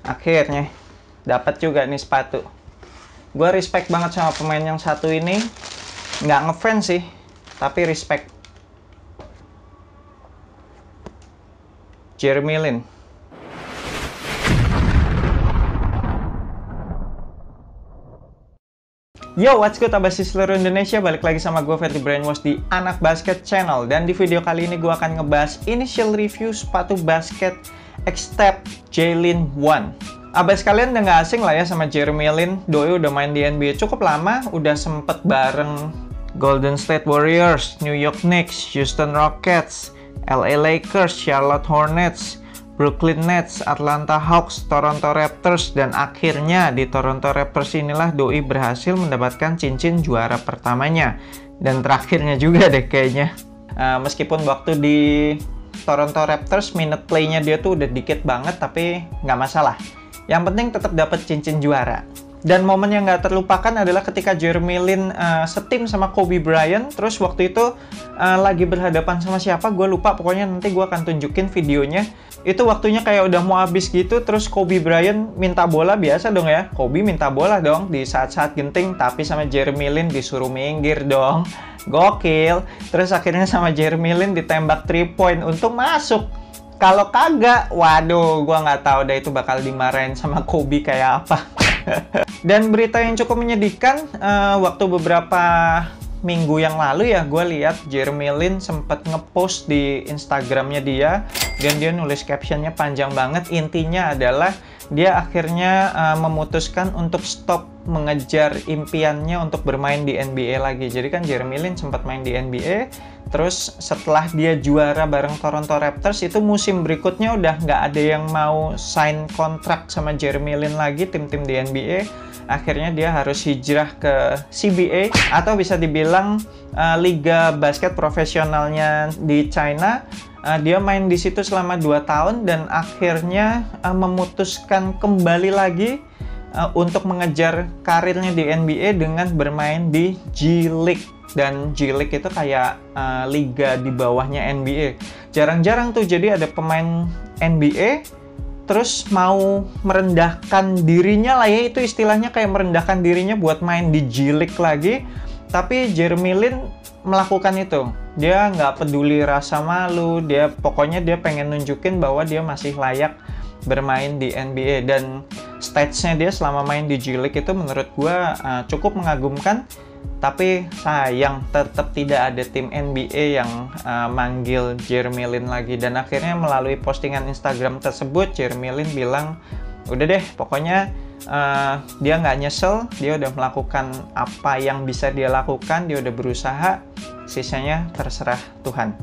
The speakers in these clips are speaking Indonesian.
Akhirnya dapat juga nih sepatu. Gue respect banget sama pemain yang satu ini. Nggak ngefans sih, tapi respect. Jeremy Lin. Yo, what's good abasi seluruh Indonesia, balik lagi sama gue Ferdi Brainwash di Anak Basket Channel. Dan di video kali ini gue akan ngebahas initial review sepatu basket X-Step J-Lin 1. Abas kalian udah nggak asing lah ya sama Jeremy Lin. Doi udah main di NBA cukup lama, udah sempet bareng Golden State Warriors, New York Knicks, Houston Rockets, LA Lakers, Charlotte Hornets, Brooklyn Nets, Atlanta Hawks, Toronto Raptors, dan akhirnya di Toronto Raptors inilah Doi berhasil mendapatkan cincin juara pertamanya. Dan terakhirnya juga deh kayaknya. Meskipun waktu di Toronto Raptors minute play-nya dia tuh udah dikit banget, tapi nggak masalah. Yang penting tetap dapat cincin juara. Dan momen yang nggak terlupakan adalah ketika Jeremy Lin setim sama Kobe Bryant. Terus waktu itu lagi berhadapan sama siapa, gue lupa. Pokoknya nanti gue akan tunjukin videonya. Itu waktunya kayak udah mau habis gitu. Terus Kobe Bryant minta bola, biasa dong ya. Kobe minta bola dong di saat-saat genting. Tapi sama Jeremy Lin disuruh minggir dong. Gokil. Terus akhirnya sama Jeremy Lin ditembak 3 point untuk masuk. Kalau kagak, waduh, gue nggak tahu deh itu bakal dimarahin sama Kobe kayak apa. Dan berita yang cukup menyedihkan, waktu beberapa minggu yang lalu ya, gue lihat Jeremy Lin sempat ngepost di Instagramnya dia, dan dia nulis captionnya panjang banget. Intinya adalah dia akhirnya memutuskan untuk stop mengejar impiannya untuk bermain di NBA lagi. Jadi kan Jeremy Lin sempat main di NBA, terus setelah dia juara bareng Toronto Raptors, itu musim berikutnya udah nggak ada yang mau sign kontrak sama Jeremy Lin lagi, tim-tim di NBA. Akhirnya dia harus hijrah ke CBA, atau bisa dibilang liga basket profesionalnya di China. Dia main di situ selama 2 tahun dan akhirnya memutuskan kembali lagi untuk mengejar karirnya di NBA dengan bermain di G-League. Dan G-League itu kayak liga di bawahnya NBA. Jarang-jarang tuh jadi ada pemain NBA terus mau merendahkan dirinya lah ya, itu istilahnya kayak merendahkan dirinya buat main di G-League lagi. Tapi Jeremy Lin melakukan itu. Dia nggak peduli rasa malu, pokoknya dia pengen nunjukin bahwa dia masih layak bermain di NBA. Dan stats-nya dia selama main di G-League itu menurut gua cukup mengagumkan. Tapi sayang tetap tidak ada tim NBA yang manggil Jeremy Lin lagi. Dan akhirnya melalui postingan Instagram tersebut, Jeremy Lin bilang, udah deh, pokoknya dia nggak nyesel, dia udah melakukan apa yang bisa dia lakukan, dia udah berusaha, sisanya terserah Tuhan.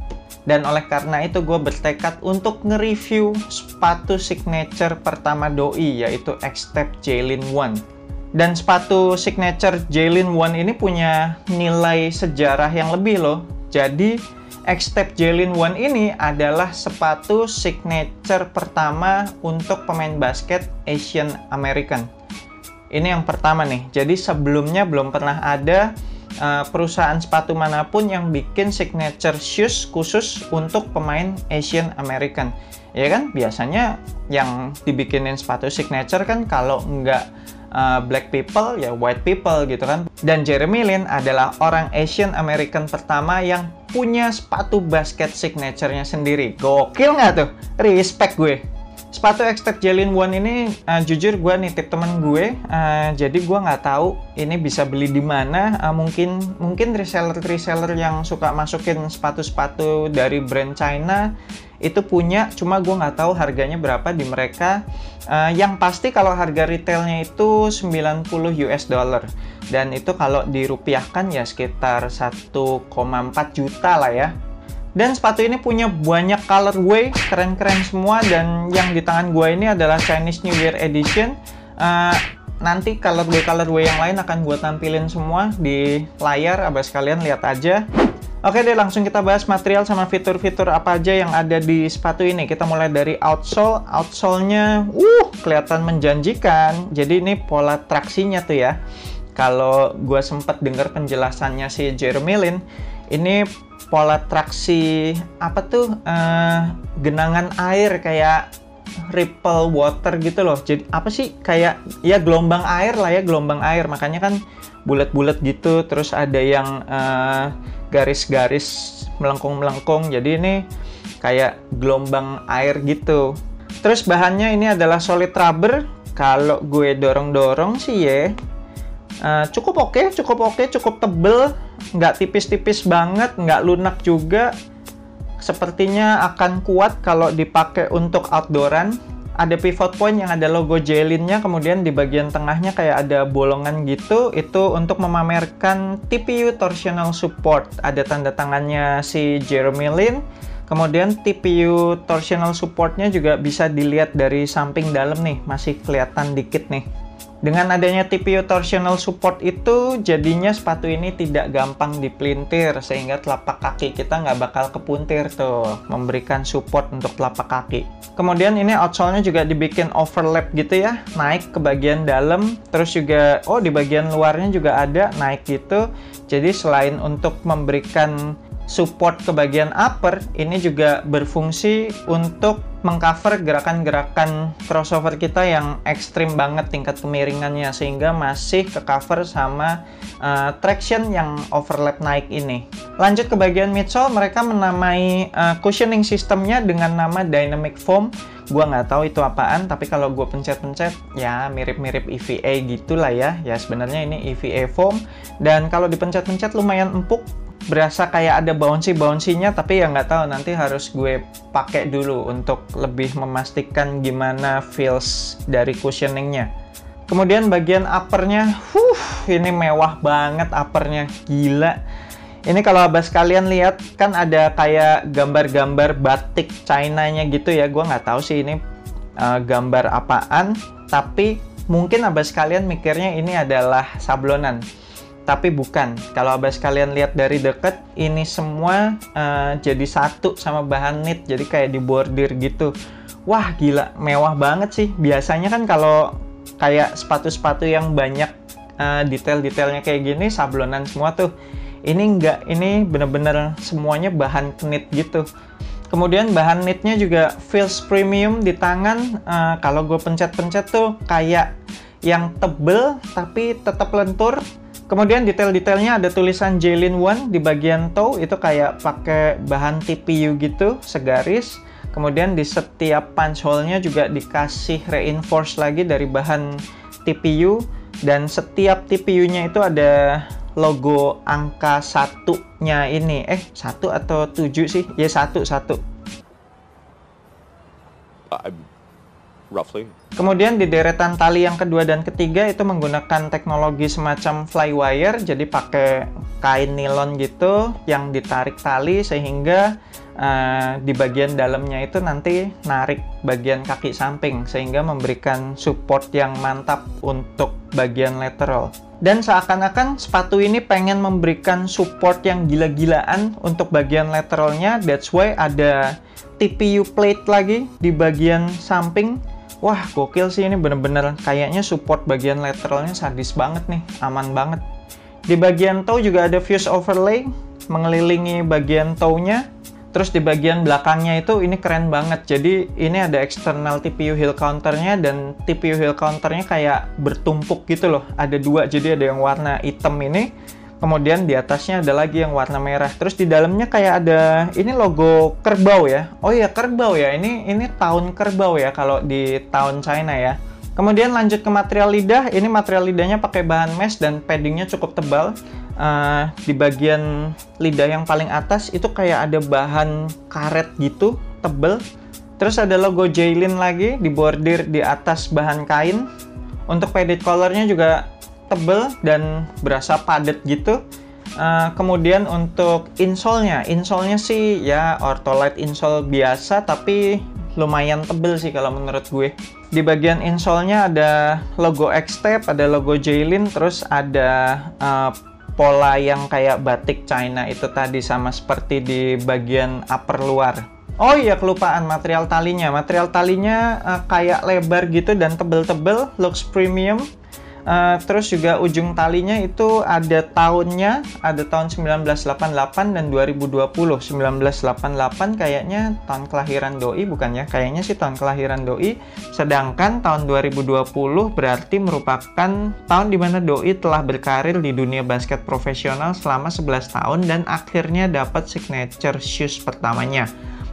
Dan oleh karena itu gue bertekad untuk nge-review sepatu signature pertama Doi, yaitu X-Step J-Lin 1. Dan sepatu signature J-Lin 1 ini punya nilai sejarah yang lebih loh. Jadi X-Step J-Lin 1 ini adalah sepatu signature pertama untuk pemain basket Asian American. Ini yang pertama nih. Jadi sebelumnya belum pernah ada perusahaan sepatu manapun yang bikin signature shoes khusus untuk pemain Asian American. Ya kan, biasanya yang dibikinin sepatu signature kan kalau nggak black people ya white people gitu kan. Dan Jeremy Lin adalah orang Asian American pertama yang punya sepatu basket signature-nya sendiri. Gokil nggak tuh? Respect gue. Sepatu X-Step J-Lin 1 ini jujur gue nitip temen gue, jadi gue nggak tahu ini bisa beli di mana. Mungkin reseller yang suka masukin sepatu-sepatu dari brand China itu punya, cuma gue nggak tahu harganya berapa di mereka. Yang pasti kalau harga retailnya itu 90 US dollar, dan itu kalau dirupiahkan ya sekitar 1,4 juta lah ya. Dan sepatu ini punya banyak colorway, keren-keren semua. Dan yang di tangan gue ini adalah Chinese New Year Edition. Nanti colorway yang lain akan gue tampilin semua di layar, abas kalian lihat aja. Oke deh, langsung kita bahas material sama fitur-fitur apa aja yang ada di sepatu ini. Kita mulai dari outsole. Outsole-nya kelihatan menjanjikan. Jadi ini pola traksinya tuh ya. Kalau gue sempet dengar penjelasannya si Jeremy Lin, ini pola traksi apa tuh, genangan air, kayak ripple water gitu loh. Jadi apa sih, kayak ya gelombang air lah ya, gelombang air. Makanya kan bulat-bulat gitu, terus ada yang garis-garis melengkung-melengkung. Jadi ini kayak gelombang air gitu. Terus bahannya ini adalah solid rubber. Kalau gue dorong-dorong sih ya cukup oke, cukup tebel, nggak tipis-tipis banget, nggak lunak juga. Sepertinya akan kuat kalau dipakai untuk outdooran. Ada pivot point yang ada logo J-Lin-nya, kemudian di bagian tengahnya kayak ada bolongan gitu. Itu untuk memamerkan TPU torsional support. Ada tanda tangannya si Jeremy Lin. Kemudian TPU torsional supportnya juga bisa dilihat dari samping dalam nih, masih kelihatan dikit nih. Dengan adanya TPU torsional support itu, jadinya sepatu ini tidak gampang dipelintir, sehingga telapak kaki kita nggak bakal kepuntir tuh, memberikan support untuk telapak kaki. Kemudian ini outsole-nya juga dibikin overlap gitu ya, naik ke bagian dalam, terus juga, di bagian luarnya juga ada, naik gitu. Jadi selain untuk memberikan support ke bagian upper, ini juga berfungsi untuk mengcover gerakan-gerakan crossover kita yang ekstrim banget tingkat kemiringannya, sehingga masih ke cover sama traction yang overlap naik ini. Lanjut ke bagian midsole, mereka menamai cushioning sistemnya dengan nama Dynamic Foam. Gua nggak tahu itu apaan, tapi kalau gue pencet-pencet ya mirip-mirip EVA gitulah ya. Ya sebenarnya ini EVA foam, dan kalau dipencet-pencet lumayan empuk. Berasa kayak ada bouncy-bouncy-nya, tapi ya nggak tahu, nanti harus gue pakai dulu untuk lebih memastikan gimana feels dari cushioning-nya. Kemudian bagian uppernya, ini mewah banget uppernya, gila. Ini kalau abas kalian lihat, kan ada kayak gambar-gambar batik China-nya gitu ya, gue nggak tahu sih ini gambar apaan, tapi mungkin abas kalian mikirnya ini adalah sablonan. Tapi bukan. Kalau abas kalian lihat dari deket, ini semua jadi satu sama bahan knit, jadi kayak dibordir gitu. Wah gila, mewah banget sih. Biasanya kan kalau kayak sepatu-sepatu yang banyak detail-detailnya kayak gini, sablonan semua tuh. Ini enggak, ini bener-bener semuanya bahan knit gitu. Kemudian bahan knitnya juga feels premium di tangan. Kalau gue pencet-pencet tuh kayak yang tebel tapi tetap lentur. Kemudian detail-detailnya ada tulisan J-Lin 1 di bagian toe, itu kayak pakai bahan TPU gitu, segaris. Kemudian di setiap punch hole-nya juga dikasih reinforce lagi dari bahan TPU, dan setiap TPU-nya itu ada logo angka 1-nya ini. 1 atau 7 sih? Ya 1. Roughly. Kemudian di deretan tali yang kedua dan ketiga itu menggunakan teknologi semacam flywire, jadi pakai kain nilon gitu yang ditarik tali sehingga di bagian dalamnya itu nanti narik bagian kaki samping, sehingga memberikan support yang mantap untuk bagian lateral. Dan seakan-akan sepatu ini pengen memberikan support yang gila-gilaan untuk bagian lateralnya, that's why ada TPU plate lagi di bagian samping. Wah, gokil sih, ini bener-bener kayaknya support bagian lateralnya sadis banget nih, aman banget. Di bagian toe juga ada fuse overlay mengelilingi bagian toe-nya. Terus di bagian belakangnya itu ini keren banget. Jadi ini ada external TPU heel counternya, dan TPU heel counternya kayak bertumpuk gitu loh. Ada dua, jadi ada yang warna hitam ini, kemudian di atasnya ada lagi yang warna merah. Terus di dalamnya kayak ada ini logo kerbau ya. Oh iya, kerbau ya. Ini tahun kerbau ya kalau di tahun China ya. Kemudian lanjut ke material lidah. Ini material lidahnya pakai bahan mesh dan paddingnya cukup tebal. Di bagian lidah yang paling atas itu kayak ada bahan karet gitu, tebel. Terus ada logo J-Lin lagi dibordir di atas bahan kain. Untuk padded collarnya juga tebel dan berasa padat gitu. Kemudian untuk insole-nya sih ya Ortholite insole biasa, tapi lumayan tebel sih kalau menurut gue. Di bagian insole-nya ada logo X-Tape, ada logo J-Lin, terus ada pola yang kayak batik China itu tadi, sama seperti di bagian upper luar. Oh iya, kelupaan material talinya. Material talinya kayak lebar gitu dan tebel-tebel, looks premium. Terus juga ujung talinya itu ada tahunnya, ada tahun 1988 dan 2020. 1988 kayaknya tahun kelahiran doi, bukan ya? Kayaknya sih tahun kelahiran doi. Sedangkan tahun 2020 berarti merupakan tahun dimana doi telah berkarir di dunia basket profesional selama 11 tahun dan akhirnya dapat signature shoes pertamanya.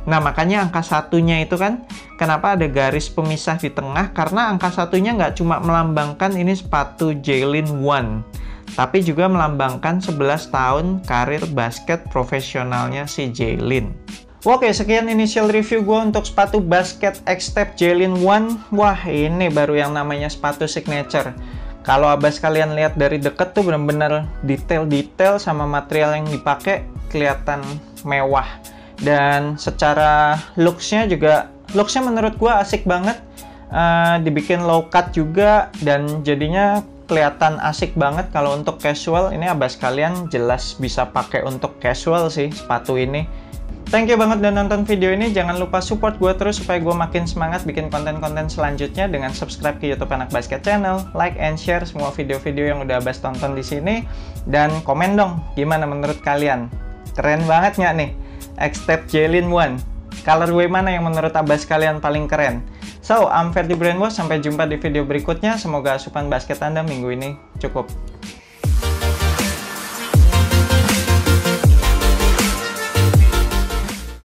Nah, makanya angka satunya itu kan, kenapa ada garis pemisah di tengah? Karena angka satunya nggak cuma melambangkan ini sepatu Jalen 1, tapi juga melambangkan 11 tahun karir basket profesionalnya si Jalen. Oke, sekian initial review gue untuk sepatu basket X-Step Jalen 1. Wah, ini baru yang namanya sepatu signature. Kalau abas kalian lihat dari deket tuh bener-bener detail-detail sama material yang dipakai kelihatan mewah. Dan secara looksnya juga, looksnya menurut gue asik banget. Dibikin low cut juga dan jadinya kelihatan asik banget. Kalau untuk casual, ini abas kalian jelas bisa pakai untuk casual sih sepatu ini. Thank you banget udah nonton video ini. Jangan lupa support gue terus supaya gue makin semangat bikin konten-konten selanjutnya dengan subscribe ke YouTube Anak Basket Channel, like and share semua video-video yang udah abas tonton di sini, dan komen dong gimana menurut kalian. Keren banget nggak nih X-Step Jalen 1? Colorway mana yang menurut abas kalian paling keren? So, I'm Ferdi Brainwash. Sampai jumpa di video berikutnya. Semoga asupan basket Anda minggu ini cukup.